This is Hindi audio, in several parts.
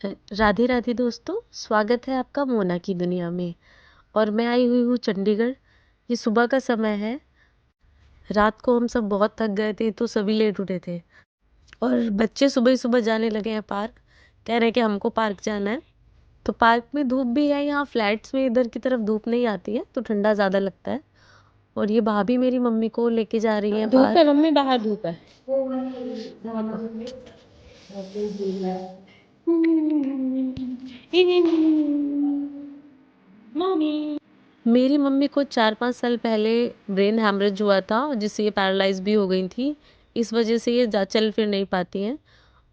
राधे राधे दोस्तों, स्वागत है आपका मोना की दुनिया में। और मैं आई हुई हूँ चंडीगढ़। ये सुबह का समय है। रात को हम सब बहुत थक गए थे तो सभी लेट उठे थे और बच्चे सुबह ही सुबह जाने लगे हैं पार्क। कह रहे हैं कि हमको पार्क जाना है। तो पार्क में धूप भी है, यहाँ फ्लैट्स में इधर की तरफ धूप नहीं आती है तो ठंडा ज़्यादा लगता है। और ये भाभी मेरी मम्मी को लेके जा रही है धूप है पार्क। मम्मी, बाहर धूप है। मम्मी। मेरी मम्मी को 4-5 साल पहले ब्रेन हैमरेज हुआ था जिससे ये पैरालाइज भी हो गई थी। इस वजह से ये चल फिर नहीं पाती हैं।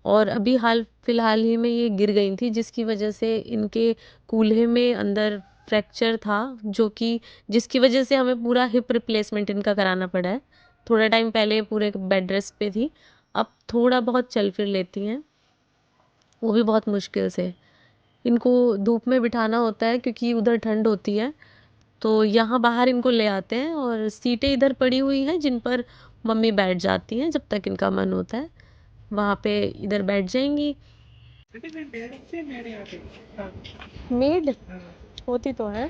और अभी हाल फिलहाल ही में ये गिर गई थी जिसकी वजह से इनके कूल्हे में अंदर फ्रैक्चर था, जो कि जिसकी वजह से हमें पूरा हिप रिप्लेसमेंट इनका कराना पड़ा है। थोड़ा टाइम पहले पूरे बेड रेस्ट पे थी, अब थोड़ा बहुत चल फिर लेती हैं, वो भी बहुत मुश्किल से। इनको धूप में बिठाना होता है क्योंकि उधर ठंड होती है, तो यहाँ बाहर इनको ले आते हैं और सीटें इधर पड़ी हुई हैं जिन पर मम्मी बैठ जाती हैं जब तक इनका मन होता है। वहाँ पे इधर बैठ जाएंगी। मेड होती तो है,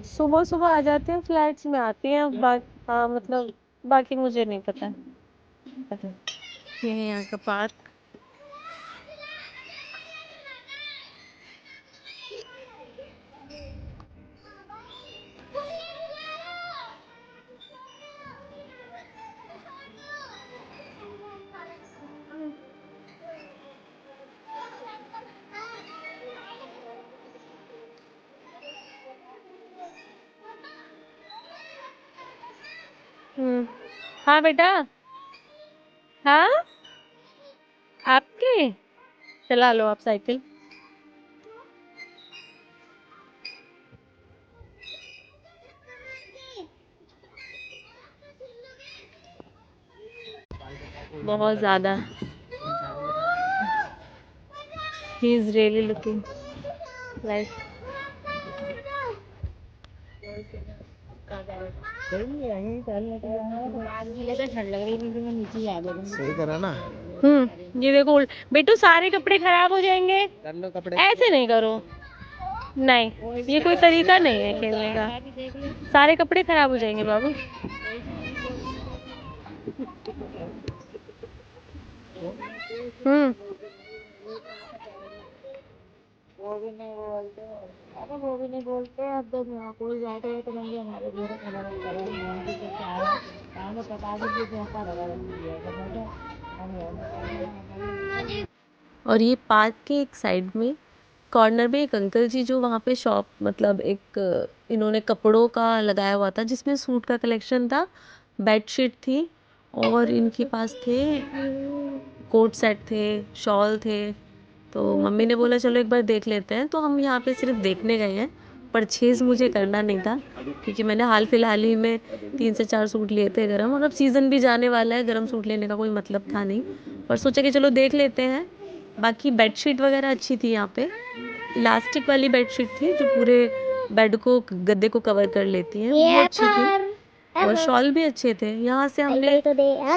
सुबह सुबह आ जाते हैं, फ्लैट्स में आती हैं। हाँ मतलब बाकी मुझे नहीं पता। ये है यहाँ का पार्क। हाँ बेटा, हाँ आपके, चला लो आप साइकिल। बहुत ज्यादा। He is really looking like. सही करा ना। ये देखो बेटू, सारे कपड़े खराब हो जाएंगे। कर लो कपड़े। ऐसे नहीं करो, नहीं ये कोई तरीका नहीं है खेलने का। सारे कपड़े खराब हो जाएंगे बाबू। हम्म वो भी नहीं बोलते। अरे वो भी नहीं बोलते, अब जब यहाँ कोई जाते हैं तो नहीं हमारे घर खाना करेंगे, हम भी तो चाय काम पता दीजिए तो ऐसा लगा दीजिए तो और ये पार्क के एक साइड में कॉर्नर में एक अंकल जी जो वहाँ पे शॉप मतलब एक इन्होंने कपड़ों का लगाया हुआ था जिसमें सूट का कलेक्शन था, बेडशीट थी और इनके पास थे कोट सेट थे, शॉल थे। तो मम्मी ने बोला चलो एक बार देख लेते हैं, तो हम यहाँ पे सिर्फ देखने गए हैं। परचेज़ मुझे करना नहीं था क्योंकि मैंने हाल फिलहाल ही में 3 से 4 सूट लिए थे गरम, और अब सीज़न भी जाने वाला है, गरम सूट लेने का कोई मतलब था नहीं, पर सोचा कि चलो देख लेते हैं। बाकी बेडशीट वगैरह अच्छी थी यहाँ पे। इलास्टिक वाली बेडशीट थी जो पूरे बेड को, गद्दे को कवर कर लेती हैं, वो अच्छी थी। और शॉल भी अच्छे थे। यहाँ से हमने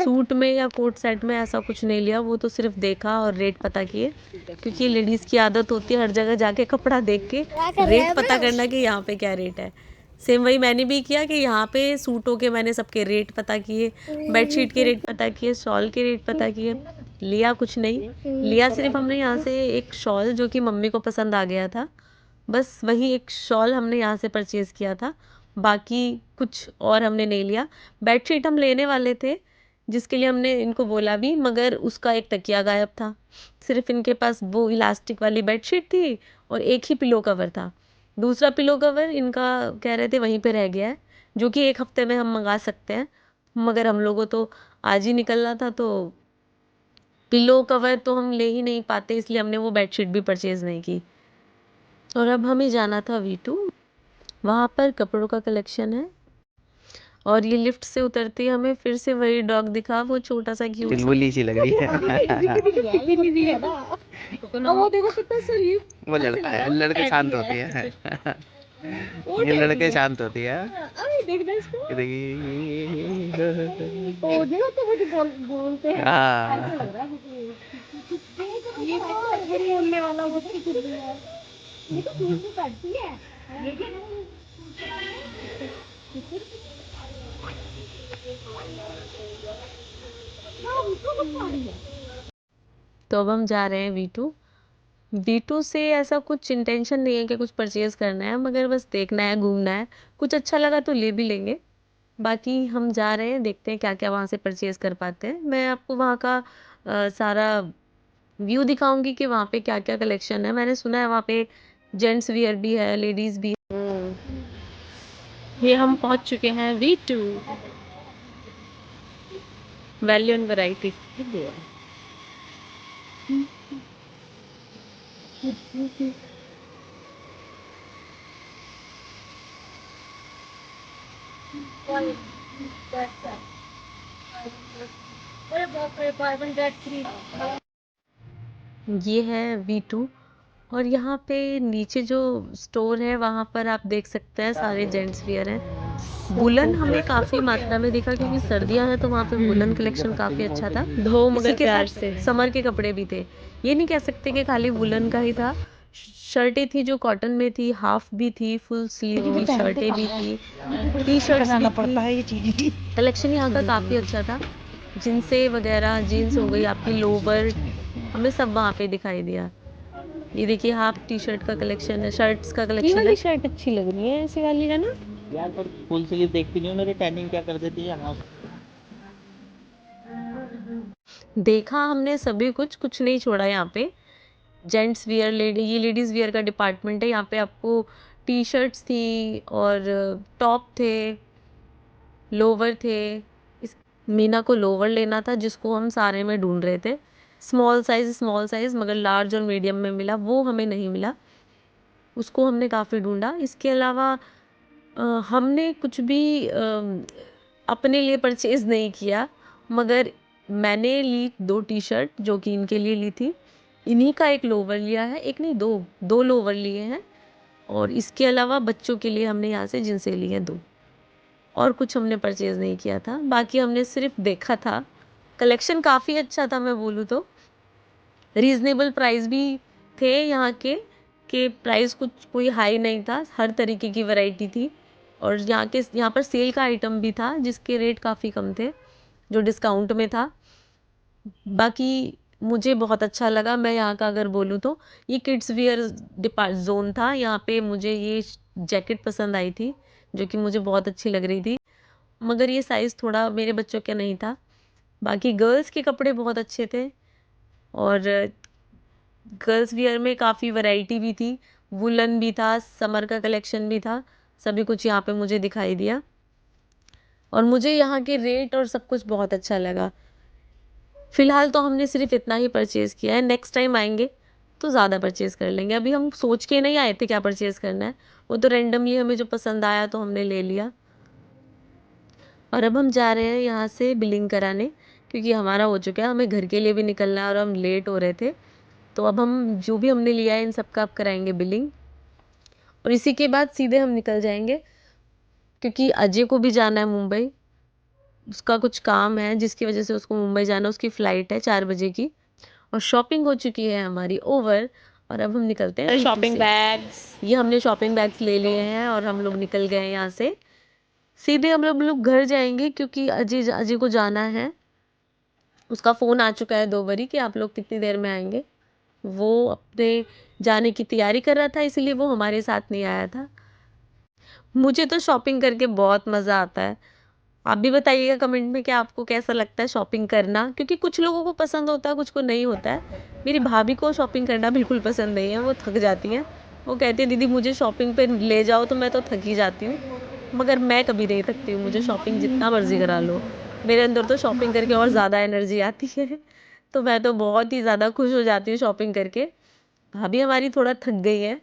सूट में या कोट सेट में ऐसा कुछ नहीं लिया, वो तो सिर्फ देखा और रेट पता किए, क्योंकि लेडीज़ की आदत होती है हर जगह जाके कपड़ा देख के रेट पता करना कि यहाँ पे क्या रेट है। सेम वही मैंने भी किया कि यहाँ पे सूटों के मैंने सबके रेट पता किए, बेडशीट के रेट पता किए, शॉल के रेट पता किए। लिया कुछ नहीं, लिया सिर्फ हमने यहाँ से एक शॉल जो कि मम्मी को पसंद आ गया था, बस वही एक शॉल हमने यहाँ से परचेज़ किया था। बाकी कुछ और हमने नहीं लिया। बेडशीट हम लेने वाले थे जिसके लिए हमने इनको बोला भी, मगर उसका एक तकिया गायब था। सिर्फ इनके पास वो इलास्टिक वाली बेडशीट थी और एक ही पिलो कवर था। दूसरा पिलो कवर इनका कह रहे थे वहीं पे रह गया है, जो कि 1 हफ्ते में हम मंगा सकते हैं, मगर हम लोगों तो आज ही निकलना था, तो पिलो कवर तो हम ले ही नहीं पाते, इसलिए हमने वो बेडशीट भी परचेज़ नहीं की। और अब हमें जाना था V2, वहाँ पर कपड़ों का कलेक्शन है। और ये लिफ्ट से उतरते ही हमें फिर से वही डॉग दिखा, वो छोटा सा क्यूट सा। चुलबुली सी लग रही है। वो देखो कितना शरीफ। वो लड़का है, लड़के शांत होते हैं। ये लड़के शांत होती है। देखना इसको। ये देखिए। ओ देखो तो बोलते हैं। हाँ। फिर बोलने वाला वो तो कुछ भी है, ये तो दूर से करती है लेकिन हाँ उसको कुछ मारी है। तो अब हम जा रहे हैं V2। V2 से ऐसा कुछ इंटेंशन नहीं है कि कुछ परचेज करना है, मगर बस देखना है, घूमना है। कुछ अच्छा लगा तो ले भी लेंगे। बाकी हम जा रहे हैं, देखते हैं क्या क्या वहाँ से परचेज कर पाते हैं। मैं आपको वहाँ का सारा व्यू दिखाऊंगी कि वहाँ पे क्या क्या कलेक्शन है। मैंने सुना है वहाँ पे जेंट्स वियर भी है, लेडीज भी है। ये हम पहुँच चुके हैं V2, वैल्यू एंड वैरायटी। ये है V2। और यहाँ पे नीचे जो स्टोर है वहाँ पर आप देख सकते हैं सारे जेंट्स वियर हैं। वुलन हमने काफ़ी मात्रा में देखा क्योंकि सर्दियाँ हैं तो वहाँ पे वुलन कलेक्शन काफ़ी अच्छा था। धो मगर प्यार से समर के कपड़े भी थे। ये नहीं कह सकते कि खाली वुलन का ही था। शर्टें थी जो कॉटन में थी, हाफ भी थी, फुल स्लीव की शर्टें भी थी, टी शर्ट्स भी थी। कलेक्शन यहाँ का काफ़ी अच्छा था। जिनसे वगैरह जीन्स हो गई आपकी, लोवर, हमें सब वहाँ पे दिखाई दिया। ये देखिए हाफ टी शर्ट का कलेक्शन है, शर्ट्स का कलेक्शन है। ये वाली शर्ट अच्छी लग रही है, ऐसी वाली है ना यार, पर फुल स्लीव देखती नहीं हूँ, मेरी टैनिंग क्या कर देती है। देखा हमने सभी कुछ, कुछ नहीं छोड़ा यहाँ पे। जेंट्स वियर, ये लेडीज वियर का डिपार्टमेंट है। यहाँ पे आपको टी शर्ट्स थी और टॉप थे, लोवर थे। इस मीना को लोवर लेना था जिसको हम सारे में ढूंढ रहे थे। स्मॉल साइज मगर लार्ज और मीडियम में मिला, वो हमें नहीं मिला। उसको हमने काफ़ी ढूंढा। इसके अलावा हमने कुछ भी अपने लिए परचेज़ नहीं किया, मगर मैंने ली 2 टी शर्ट जो कि इनके लिए ली थी। इन्हीं का एक लोवर लिया है, एक नहीं 2 लोवर लिए हैं। और इसके अलावा बच्चों के लिए हमने यहाँ से जिनसे लिए हैं 2। और कुछ हमने परचेज़ नहीं किया था, बाकी हमने सिर्फ देखा था। कलेक्शन काफ़ी अच्छा था, मैं बोलूँ तो रीज़नेबल प्राइस भी थे यहाँ के प्राइस कुछ कोई हाई नहीं था, हर तरीके की वैरायटी थी। और यहाँ पर सेल का आइटम भी था जिसके रेट काफ़ी कम थे, जो डिस्काउंट में था। बाकी मुझे बहुत अच्छा लगा। मैं यहाँ का अगर बोलूँ तो ये किड्स वियर डिपार्ट जोन था। यहाँ पे मुझे ये जैकेट पसंद आई थी जो कि मुझे बहुत अच्छी लग रही थी, मगर ये साइज़ थोड़ा मेरे बच्चों का नहीं था। बाकी गर्ल्स के कपड़े बहुत अच्छे थे और गर्ल्स वियर में काफ़ी वैरायटी भी थी, वुलन भी था, समर का कलेक्शन भी था। सभी कुछ यहाँ पे मुझे दिखाई दिया और मुझे यहाँ के रेट और सब कुछ बहुत अच्छा लगा। फ़िलहाल तो हमने सिर्फ इतना ही परचेज़ किया है। नेक्स्ट टाइम आएंगे तो ज़्यादा परचेज़ कर लेंगे। अभी हम सोच के नहीं आए थे क्या परचेज़ करना है, वो तो रैंडमली हमें जो पसंद आया तो हमने ले लिया। और अब हम जा रहे हैं यहाँ से बिलिंग कराने, क्योंकि हमारा हो चुका है, हमें घर के लिए भी निकलना है और हम लेट हो रहे थे। तो अब हम जो भी हमने लिया है इन सब का अब कराएंगे बिलिंग और इसी के बाद सीधे हम निकल जाएंगे, क्योंकि अजय को भी जाना है मुंबई। उसका कुछ काम है जिसकी वजह से उसको मुंबई जाना, उसकी फ़्लाइट है 4 बजे की। और शॉपिंग हो चुकी है हमारी ओवर और अब हम निकलते हैं शॉपिंग बैग्स। ये हमने शॉपिंग बैग्स ले लिए हैं और हम लोग निकल गए हैं यहाँ से। सीधे हम लोग घर जाएंगे क्योंकि अजय को जाना है। उसका फ़ोन आ चुका है 2 बारी कि आप लोग कितनी देर में आएंगे। वो अपने जाने की तैयारी कर रहा था, इसलिए वो हमारे साथ नहीं आया था। मुझे तो शॉपिंग करके बहुत मज़ा आता है। आप भी बताइएगा कमेंट में कि आपको कैसा लगता है शॉपिंग करना, क्योंकि कुछ लोगों को पसंद होता है, कुछ को नहीं होता है। मेरी भाभी को शॉपिंग करना बिल्कुल पसंद नहीं है, वो थक जाती हैं। वो कहती है दीदी मुझे शॉपिंग पे ले जाओ तो मैं तो थक ही जाती हूँ, मगर मैं कभी नहीं थकती हूँ। मुझे शॉपिंग जितना मर्ज़ी करा लो, मेरे अंदर तो शॉपिंग करके और ज़्यादा एनर्जी आती है। तो मैं तो बहुत ही ज़्यादा खुश हो जाती हूँ शॉपिंग करके। भाभी हमारी थोड़ा थक गई है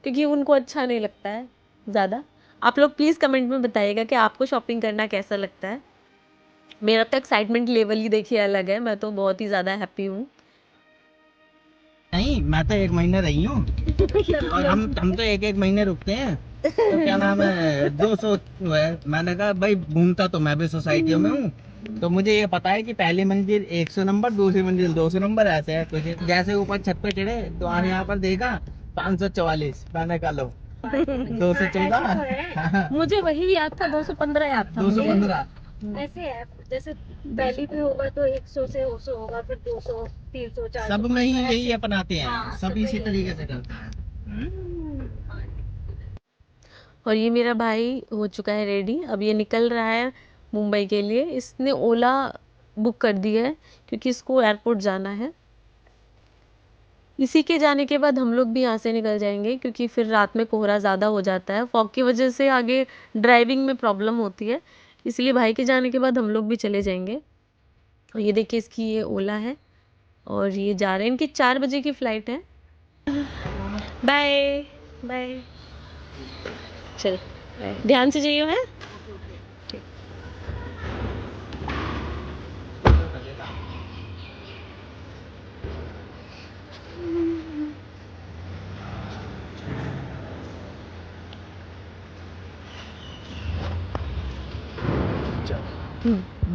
क्योंकि उनको अच्छा नहीं लगता है ज़्यादा। आप लोग प्लीज़ कमेंट में बताइएगा कि आपको शॉपिंग करना कैसा लगता है। मेरा तो एक्साइटमेंट लेवल ही देखिए अलग है, मैं तो बहुत ही ज़्यादा हैप्पी हूँ। नहीं, मैं तो 1 महीने रही हूँ और हम तो 1 महीने रुकते हैं। तो क्या नाम है 200 मैंने कहा भाई घूमता तो मैं भी सोसाइटियों में हूँ, तो मुझे ये पता है कि पहली मंजिल 100 नंबर, दूसरी मंजिल 200 नंबर, ऐसे है कुछ। जैसे ऊपर छत पे चढ़े तो आने यहाँ पर देखा 544, मैंने कहा लो 214। मुझे वही याद था, 215 याद था मुझे। 215 ऐसे है, जैसे पहली पे होगा तो 100 से 200 होगा, फिर 200, 300, 400, सब में ही यही अपनाते हैं, हाँ, सब सब इसी यही। तरीके से करते हैं। और ये मेरा भाई हो चुका है रेडी, अब ये निकल रहा है मुंबई के लिए। इसने ओला बुक कर दी है क्योंकि इसको एयरपोर्ट जाना है। इसी के जाने के बाद हम लोग भी यहाँ से निकल जाएंगे क्योंकि फिर रात में कोहरा ज़्यादा हो जाता है, फॉग की वजह से आगे ड्राइविंग में प्रॉब्लम होती है। इसलिए भाई के जाने के बाद हम लोग भी चले जाएंगे। और ये देखिए इसकी ये ओला है और ये जा रहे हैं, इनकी 4 बजे की फ़्लाइट है। बाय बाय, चल ध्यान से जाइयो है।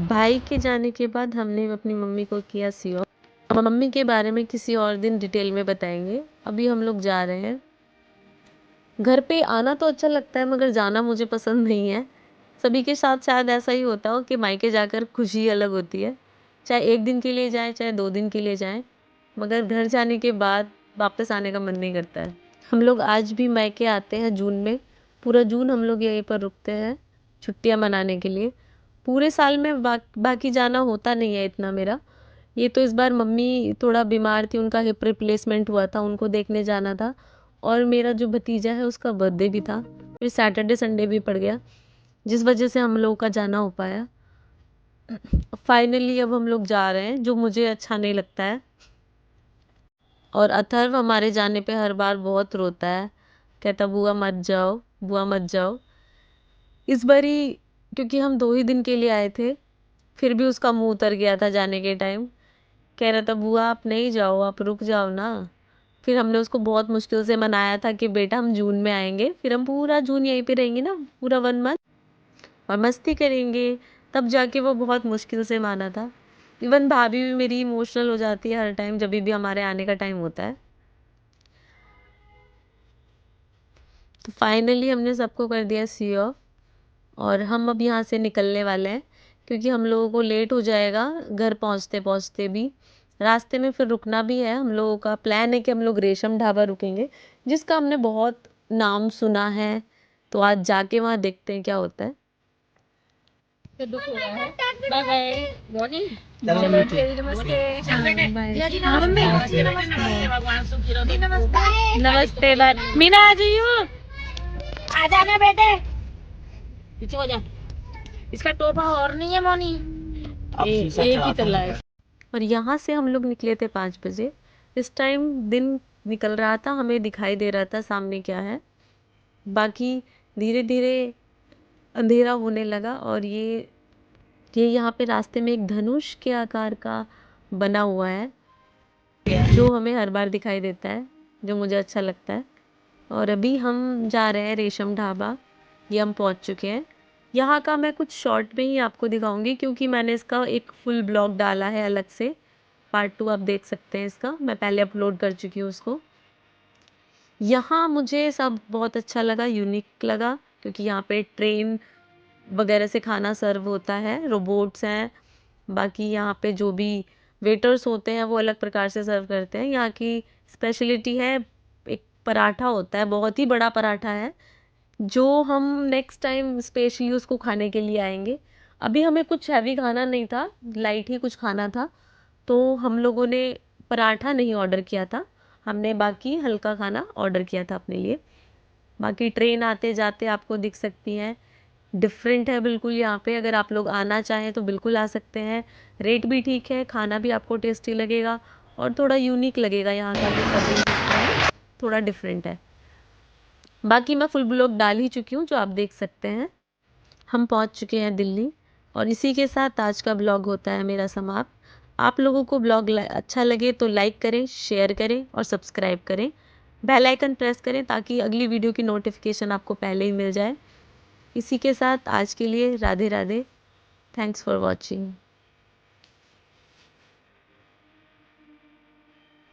भाई के जाने के बाद हमने अपनी मम्मी को किया सी ऑफ। मम्मी के बारे में किसी और दिन डिटेल में बताएंगे, अभी हम लोग जा रहे हैं। घर पे आना तो अच्छा लगता है मगर जाना मुझे पसंद नहीं है। सभी के साथ शायद ऐसा ही होता हो कि मायके जाकर खुशी अलग होती है, चाहे 1 दिन के लिए जाएं चाहे 2 दिन के लिए जाएं, मगर घर जाने के बाद वापस आने का मन नहीं करता है। हम लोग आज भी मायके आते हैं जून में, पूरा जून हम लोग यहीं पर रुकते हैं छुट्टियां मनाने के लिए। पूरे साल में बाकी जाना होता नहीं है इतना मेरा। ये तो इस बार मम्मी थोड़ा बीमार थी, उनका हिप रिप्लेसमेंट हुआ था, उनको देखने जाना था। और मेरा जो भतीजा है उसका बर्थडे भी था, फिर सैटरडे संडे भी पड़ गया, जिस वजह से हम लोगों का जाना हो पाया। फाइनली अब हम लोग जा रहे हैं, जो मुझे अच्छा नहीं लगता है। और अथर्व हमारे जाने पे हर बार बहुत रोता है, कहता बुआ मत जाओ, बुआ मत जाओ। इस बारी क्योंकि हम 2 ही दिन के लिए आए थे, फिर भी उसका मुंह उतर गया था जाने के टाइम। कह रहा था बुआ आप नहीं जाओ, आप रुक जाओ ना। फिर हमने उसको बहुत मुश्किल से मनाया था कि बेटा हम जून में आएंगे, फिर हम पूरा जून यहीं पे रहेंगे ना, पूरा 1 मंथ, और मस्ती करेंगे। तब जाके वो बहुत मुश्किल से माना था। इवन भाभी भी मेरी इमोशनल हो जाती है हर टाइम जब भी हमारे आने का टाइम होता है। तो फाइनली हमने सबको कर दिया सी ऑफ और हम अब यहाँ से निकलने वाले हैं क्योंकि हम लोगों को लेट हो जाएगा घर पहुँचते पहुँचते भी। रास्ते में फिर रुकना भी है, हम लोगों का प्लान है कि हम लोग रेशम ढाबा रुकेंगे, जिसका हमने बहुत नाम सुना है। तो आज जाके वहाँ देखते हैं क्या होता है। दुख हो रहा है। बाय बाय मोनी, चलो नीचे। नमस्ते। नमस्ते बाय मीना, आ जाइयो। आ जाना बेटे, पीछे हो जा। इसका टोपा और नहीं है मोनी। एक ही तला है। और यहाँ से हम लोग निकले थे 5 बजे। इस टाइम दिन निकल रहा था, हमें दिखाई दे रहा था सामने क्या है। बाकी धीरे धीरे अंधेरा होने लगा और ये यहाँ पे रास्ते में एक धनुष के आकार का बना हुआ है जो हमें हर बार दिखाई देता है, जो मुझे अच्छा लगता है। और अभी हम जा रहे हैं रेशम ढाबा, ये हम पहुँच चुके हैं। यहाँ का मैं कुछ शॉर्ट में ही आपको दिखाऊंगी क्योंकि मैंने इसका एक फुल ब्लॉग डाला है अलग से, पार्ट 2 आप देख सकते हैं इसका, मैं पहले अपलोड कर चुकी हूँ उसको। यहाँ मुझे सब बहुत अच्छा लगा, यूनिक लगा, क्योंकि यहाँ पे ट्रेन वगैरह से खाना सर्व होता है, रोबोट्स हैं। बाकी यहाँ पे जो भी वेटर्स होते हैं वो अलग प्रकार से सर्व करते हैं। यहाँ की स्पेशलिटी है एक पराठा होता है, बहुत ही बड़ा पराठा है, जो हम नेक्स्ट टाइम स्पेशली उसको खाने के लिए आएंगे। अभी हमें कुछ हैवी खाना नहीं था, लाइट ही कुछ खाना था, तो हम लोगों ने पराठा नहीं ऑर्डर किया था, हमने बाकी हल्का खाना ऑर्डर किया था अपने लिए। बाकी ट्रेन आते जाते आपको दिख सकती हैं, डिफरेंट है बिल्कुल। यहाँ पे अगर आप लोग आना चाहें तो बिल्कुल आ सकते हैं। रेट भी ठीक है, खाना भी आपको टेस्टी लगेगा और थोड़ा यूनिक लगेगा, यहाँ का जो सर्विस सिस्टम है थोड़ा डिफरेंट है। बाकी मैं फुल ब्लॉग डाल ही चुकी हूँ जो आप देख सकते हैं। हम पहुँच चुके हैं दिल्ली और इसी के साथ आज का ब्लॉग होता है मेरा समाप्त। आप लोगों को ब्लॉग अच्छा लगे तो लाइक करें, शेयर करें और सब्सक्राइब करें। बेल आइकन प्रेस करें ताकि अगली वीडियो की नोटिफिकेशन आपको पहले ही मिल जाए। इसी के साथ आज के लिए Radhe Radhe. Thanks for watching.